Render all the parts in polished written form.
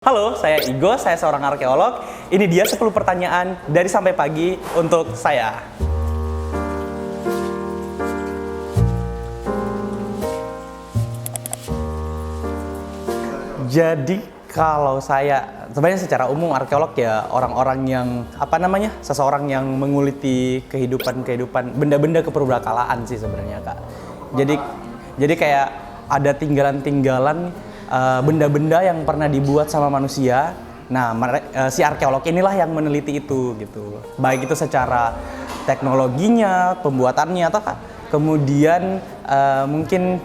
Halo, saya Igo, saya seorang arkeolog. Ini dia 10 pertanyaan dari sampai pagi untuk saya. Jadi kalau saya, sebenarnya secara umum arkeolog ya orang-orang yang, seseorang yang menguliti kehidupan benda-benda keperbakalaan sih sebenarnya, Kak. Jadi kayak ada tinggalan-tinggalan benda-benda yang pernah dibuat sama manusia. Nah, si arkeolog inilah yang meneliti itu gitu. Baik itu secara teknologinya, pembuatannya, atau kemudian mungkin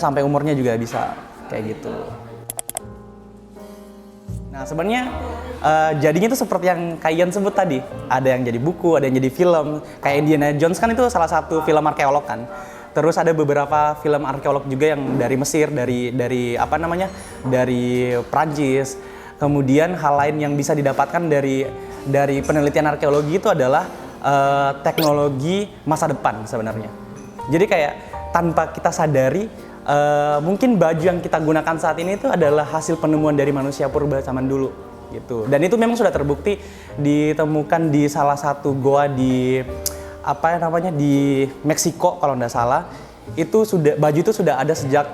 sampai umurnya juga bisa kayak gitu. Nah, sebenarnya jadinya itu seperti yang Kak Ian sebut tadi. Ada yang jadi buku, ada yang jadi film. Kayak Indiana Jones kan itu salah satu film arkeolog kan. Terus ada beberapa film arkeolog juga yang dari Mesir, dari Prancis. Kemudian hal lain yang bisa didapatkan dari penelitian arkeologi itu adalah teknologi masa depan sebenarnya. Jadi kayak tanpa kita sadari, mungkin baju yang kita gunakan saat ini itu adalah hasil penemuan dari manusia purba zaman dulu gitu. Dan itu memang sudah terbukti ditemukan di salah satu goa di di Meksiko kalau nggak salah. Baju itu sudah ada sejak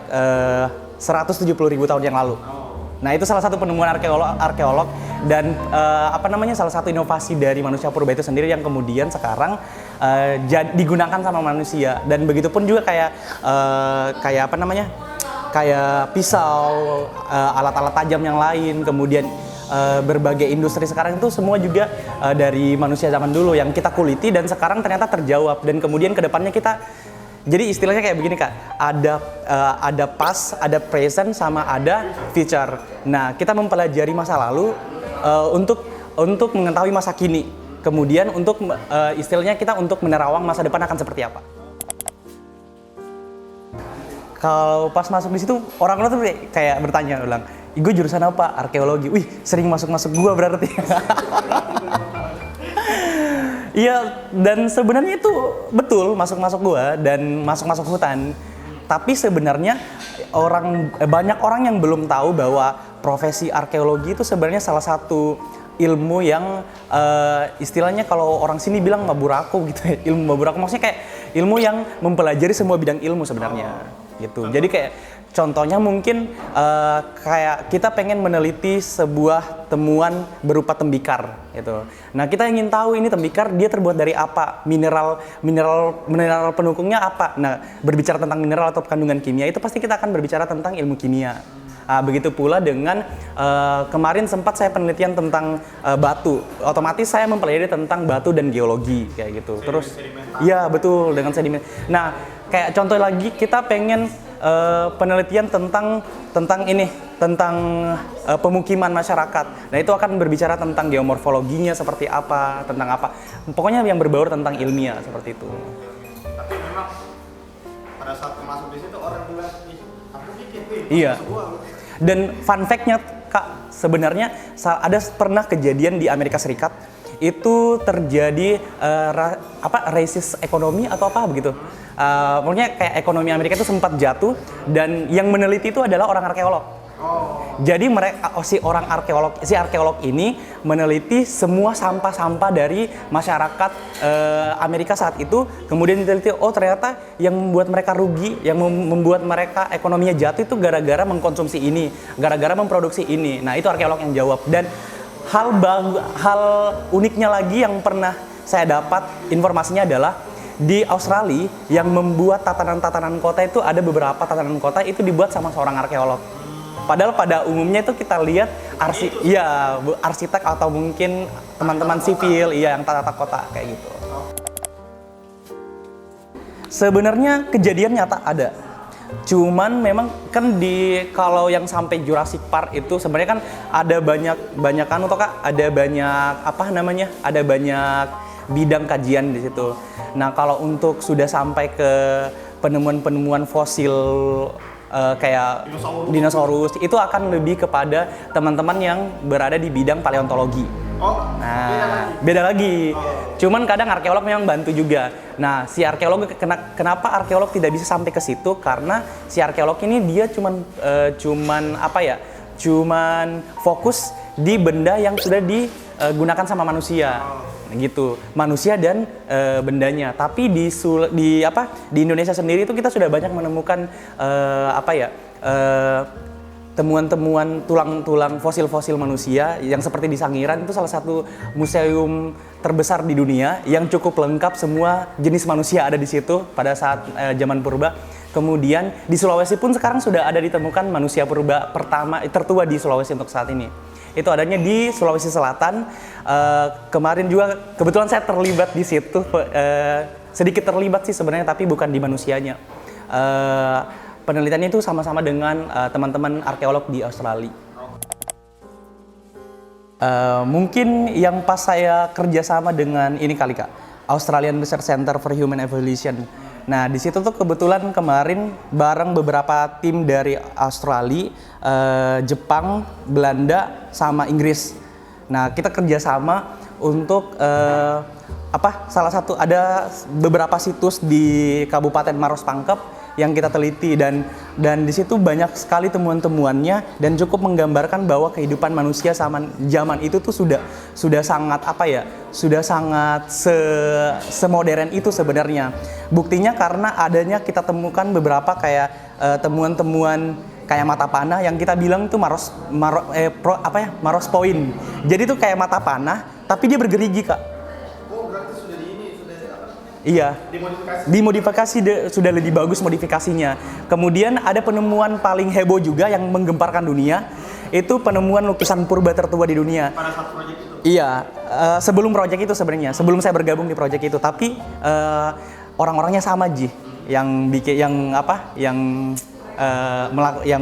170.000 tahun yang lalu. Nah, itu salah satu penemuan arkeolog dan salah satu inovasi dari manusia purba itu sendiri yang kemudian sekarang digunakan sama manusia. Dan begitupun juga kayak pisau, alat-alat tajam yang lain, kemudian berbagai industri sekarang itu semua juga dari manusia zaman dulu yang kita kuliti dan sekarang ternyata terjawab. Dan kemudian kedepannya kita, jadi istilahnya kayak begini, Kak, ada past, ada present, sama ada future. Nah, kita mempelajari masa lalu untuk mengetahui masa kini, kemudian istilahnya kita untuk menerawang masa depan akan seperti apa. Kalau pas masuk di situ, orang-orang tuh kayak bertanya ulang, "Gue jurusan apa?" "Arkeologi." Wih, sering masuk gua berarti. Iya, dan sebenarnya itu betul masuk gua dan masuk hutan. Tapi sebenarnya banyak orang yang belum tahu bahwa profesi arkeologi itu sebenarnya salah satu ilmu yang istilahnya kalau orang sini bilang maburaku gitu ya. Ilmu maburaku maksudnya kayak ilmu yang mempelajari semua bidang ilmu sebenarnya. Gitu. Jadi kayak contohnya mungkin kayak kita pengen meneliti sebuah temuan berupa tembikar gitu. Nah, kita ingin tahu ini tembikar dia terbuat dari apa, mineral pendukungnya apa. Nah, berbicara tentang mineral atau kandungan kimia itu pasti kita akan berbicara tentang ilmu kimia. Begitu pula dengan kemarin sempat saya penelitian tentang batu. Otomatis saya mempelajari tentang batu dan geologi kayak gitu. Terus iya betul, dengan sedimen. Nah, kayak contoh lagi kita pengen penelitian tentang pemukiman masyarakat. Nah, itu akan berbicara tentang geomorfologinya seperti apa, tentang apa. Pokoknya yang berbaur tentang ilmiah seperti itu. Tapi memang pada saat masuk di situ orang bilang, "Ih, aku bikin iya. Dan fun fact-nya, Kak, sebenarnya pernah kejadian di Amerika Serikat itu terjadi racist ekonomi atau apa begitu. Pokoknya kayak ekonomi Amerika itu sempat jatuh dan yang meneliti itu adalah orang arkeolog. Jadi si arkeolog ini meneliti semua sampah-sampah dari masyarakat Amerika saat itu, kemudian diteliti, oh ternyata yang membuat mereka rugi, yang membuat mereka ekonominya jatuh itu gara-gara mengkonsumsi ini, gara-gara memproduksi ini. Nah, itu arkeolog yang jawab. Dan hal uniknya lagi yang pernah saya dapat informasinya adalah di Australia yang membuat tatanan-tatanan kota itu ada beberapa tatanan kota itu dibuat sama seorang arkeolog. Padahal pada umumnya itu kita lihat arsitek atau mungkin teman-teman sipil yang tata kota kayak gitu. Sebenarnya kejadian nyata ada. Cuman memang kan kalau yang sampai Jurassic Park itu sebenarnya kan ada banyak ada banyak bidang kajian di situ. Nah, kalau untuk sudah sampai ke penemuan fosil kayak dinosaurus itu akan lebih kepada teman-teman yang berada di bidang paleontologi. Nah, beda lagi. Cuman kadang arkeolog memang bantu juga. Nah, si arkeolog kenapa arkeolog tidak bisa sampai ke situ? Karena si arkeolog ini dia cuman cuman fokus di benda yang sudah digunakan sama manusia. Gitu, manusia dan bendanya. Tapi di Indonesia sendiri itu kita sudah banyak menemukan temuan-temuan tulang-tulang fosil-fosil manusia yang seperti di Sangiran, itu salah satu museum terbesar di dunia yang cukup lengkap, semua jenis manusia ada di situ pada saat zaman purba. Kemudian di Sulawesi pun sekarang sudah ada ditemukan manusia purba pertama tertua di Sulawesi untuk saat ini. Itu adanya di Sulawesi Selatan. Kemarin juga kebetulan saya terlibat di situ, sedikit terlibat sih sebenarnya, tapi bukan di manusianya. Penelitiannya itu sama-sama dengan teman-teman arkeolog di Australia. Mungkin yang pas saya kerjasama dengan ini kali Kak, Australian Research Center for Human Evolution. Nah di situ tuh kebetulan kemarin bareng beberapa tim dari Australia, Jepang, Belanda, sama Inggris. Nah kita kerjasama untuk salah satu ada beberapa situs di Kabupaten Maros Pangkep yang kita teliti, dan di situ banyak sekali temuan-temuannya dan cukup menggambarkan bahwa kehidupan manusia zaman itu tuh sudah sangat semodern itu sebenarnya. Buktinya karena adanya kita temukan beberapa kayak temuan-temuan kayak mata panah yang kita bilang itu Maros Point. Jadi tuh kayak mata panah tapi dia bergerigi Kak. Iya, dimodifikasi sudah lebih bagus modifikasinya. Kemudian ada penemuan paling heboh juga yang menggemparkan dunia, itu penemuan lukisan purba tertua di dunia. Pada saat proyek itu? Iya, sebelum proyek itu sebenarnya, sebelum saya bergabung di proyek itu, tapi orang-orangnya sama Ji, yang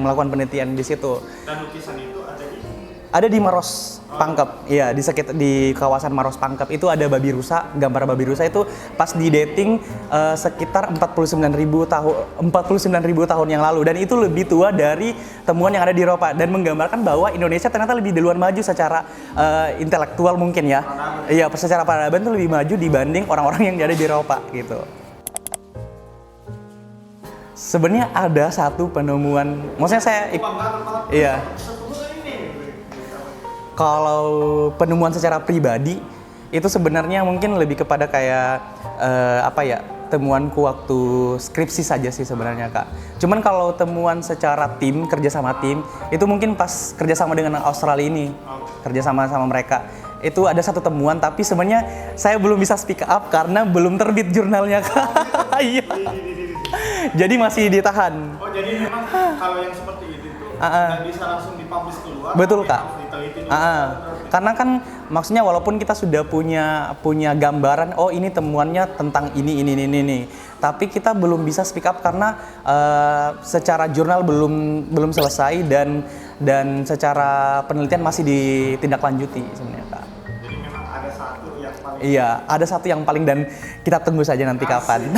melakukan penelitian di situ. Dan lukisan itu ada di Maros Pangkep, iya di kawasan Maros Pangkep itu ada babi rusa, gambar babi rusa itu pas di dating sekitar 49.000 tahun yang lalu, dan itu lebih tua dari temuan yang ada di Eropa dan menggambarkan bahwa Indonesia ternyata lebih duluan maju secara intelektual mungkin ya. Iya, secara peradaban itu lebih maju dibanding orang-orang yang ada di Eropa gitu. Sebenarnya ada satu penemuan, maksudnya iya. Kalau penemuan secara pribadi itu sebenarnya mungkin lebih kepada kayak temuanku waktu skripsi saja sih sebenarnya Kak. Cuman kalau temuan secara tim, kerjasama tim, itu mungkin pas kerjasama dengan Australia ini, kerjasama sama mereka. Itu ada satu temuan, tapi sebenarnya saya belum bisa speak up karena belum terbit jurnalnya Kak. Iya. Jadi masih ditahan. Oh jadi memang kalau yang seperti itu nggak bisa langsung dipublish keluar. Betul Kak. Karena kan maksudnya walaupun kita sudah punya gambaran, oh ini temuannya tentang ini, tapi kita belum bisa speak up karena secara jurnal belum selesai dan secara penelitian masih ditindaklanjuti sebenarnya Kak. Jadi memang ada satu yang paling. Iya, ada satu yang paling dan kita tunggu saja nanti kapan.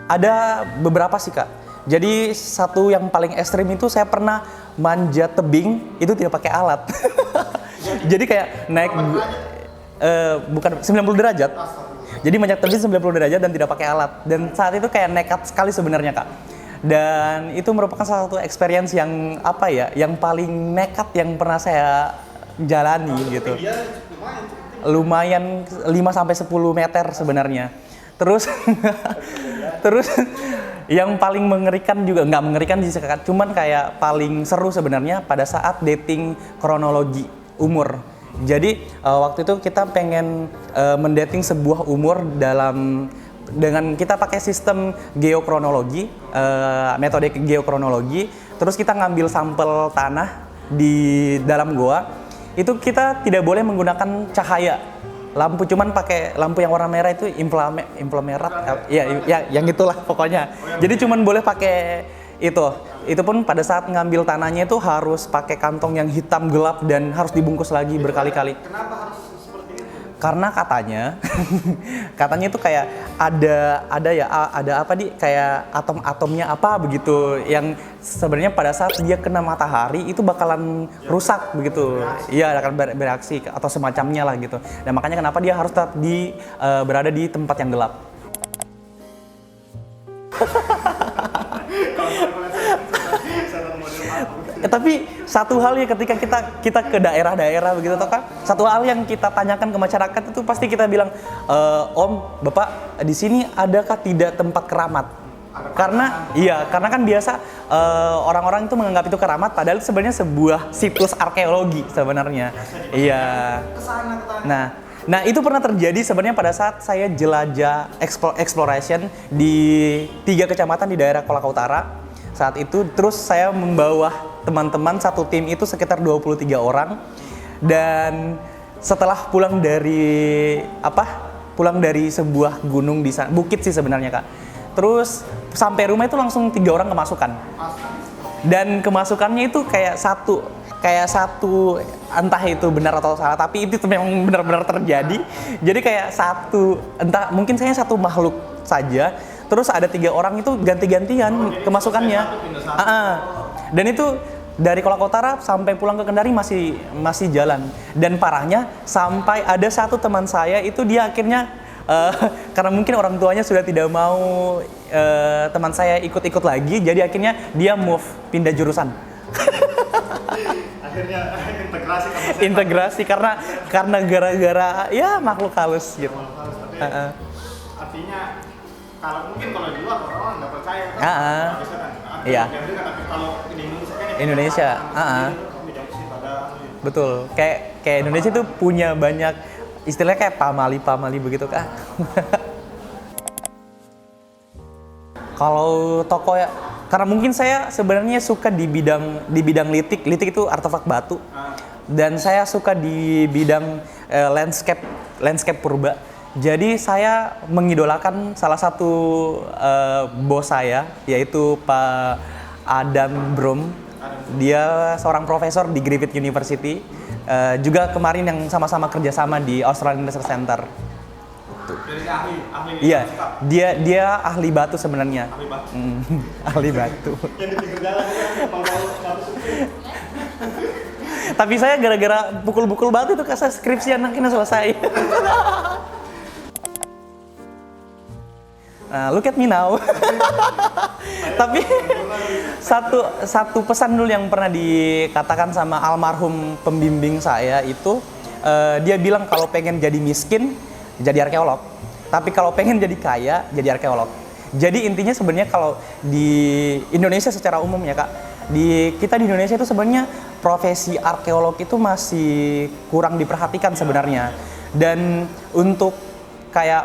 Ada beberapa sih Kak. Jadi satu yang paling ekstrim itu saya pernah manjat tebing itu tidak pakai alat. Jadi kayak naik bukan 90 derajat. Jadi manjat tebing 90 derajat dan tidak pakai alat. Dan saat itu kayak nekat sekali sebenarnya Kak. Dan itu merupakan salah satu experience yang yang paling nekat yang pernah saya jalani gitu. Lumayan 5 sampai 10 meter sebenarnya. Terus yang paling mengerikan juga, nggak mengerikan sih, cuman kayak paling seru sebenarnya pada saat dating kronologi umur. Jadi waktu itu kita pengen mendating sebuah umur dengan kita pakai sistem geokronologi, metode geokronologi. Terus kita ngambil sampel tanah di dalam goa. Itu kita tidak boleh menggunakan cahaya lampu, cuman pakai lampu yang warna merah itu inframerah, ya yang itulah pokoknya. Jadi cuman boleh pakai itu pun pada saat ngambil tanahnya itu harus pakai kantong yang hitam gelap dan harus dibungkus lagi berkali-kali. Kenapa harus seperti itu? Karena katanya itu kayak ada kayak atom-atomnya apa begitu yang sebenarnya pada saat dia kena matahari itu bakalan rusak begitu. Iya, akan bereaksi atau semacamnya lah gitu. Dan makanya kenapa dia harus tetap berada di tempat yang gelap. Tapi satu hal ya ketika kita ke daerah-daerah begitu toh kan, satu hal yang kita tanyakan ke masyarakat itu pasti kita bilang, Om, Bapak, di sini adakah tidak tempat keramat? Karena kan biasa orang-orang itu menganggap itu keramat, padahal sebenarnya sebuah situs arkeologi sebenarnya. Iya. Nah itu pernah terjadi sebenarnya pada saat saya jelajah exploration di 3 kecamatan di daerah Kolaka Utara. Saat itu terus saya membawa teman-teman satu tim itu sekitar 23 orang, dan setelah pulang dari sebuah gunung di sana, bukit sih sebenarnya Kak. Terus sampai rumah itu langsung 3 orang kemasukan. Dan kemasukannya itu kayak satu entah itu benar atau salah, tapi itu memang benar-benar terjadi. Jadi kayak entah mungkin saya satu makhluk saja, terus ada 3 orang itu ganti-gantian kemasukannya. Dan itu dari Kolaka Utara sampai pulang ke Kendari masih jalan. Dan parahnya sampai ada satu teman saya itu dia akhirnya karena mungkin orang tuanya sudah tidak mau teman saya ikut-ikut lagi, jadi akhirnya dia pindah jurusan. Akhirnya integrasi karena gara-gara ya makhluk halus gitu. Artinya kalau di luar orang nggak percaya kan? Iya. Tapi kalau di Indonesia, betul. Kayak Indonesia tuh punya banyak istilahnya kayak pamali begitu Kak. Kalau toko ya, karena mungkin saya sebenarnya suka di bidang litik itu artefak batu, dan saya suka di bidang landscape purba. Jadi saya mengidolakan salah satu bos saya, yaitu Pak Adam Brom. Dia seorang profesor di Griffith University, juga kemarin yang sama-sama kerjasama di Australian Research Center. Jadi ahli. Iya, dia ahli batu sebenarnya. Ahli batu. Yang di pinggir jalan mau batu. Tapi saya gara-gara pukul-pukul batu itu kasih skripsi anaknya selesai. Nah, look at me now. Tapi satu pesan dulu yang pernah dikatakan sama almarhum pembimbing saya itu, dia bilang kalau pengen jadi miskin, jadi arkeolog. Tapi kalau pengen jadi kaya, jadi arkeolog. Jadi intinya sebenarnya kalau di Indonesia secara umum ya Kak, kita di Indonesia itu sebenarnya profesi arkeolog itu masih kurang diperhatikan sebenarnya. Dan untuk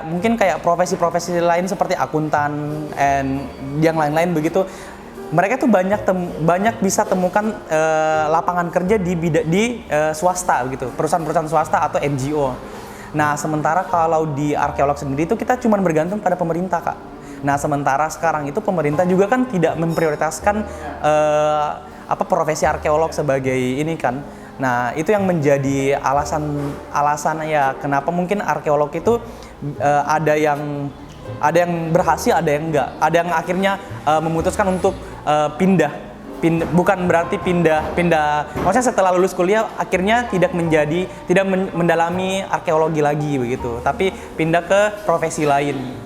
mungkin kayak profesi-profesi lain seperti akuntan and yang lain-lain begitu, mereka tuh banyak bisa temukan lapangan kerja di swasta begitu, perusahaan-perusahaan swasta atau NGO. Nah, sementara kalau di arkeolog sendiri itu kita cuma bergantung pada pemerintah Kak. Nah, sementara sekarang itu pemerintah juga kan tidak memprioritaskan profesi arkeolog sebagai ini kan. Nah, itu yang menjadi alasan ya kenapa mungkin arkeolog itu ada yang berhasil, ada yang enggak. Ada yang akhirnya memutuskan untuk bukan berarti pindah. Maksudnya setelah lulus kuliah akhirnya tidak mendalami arkeologi lagi begitu, tapi pindah ke profesi lain.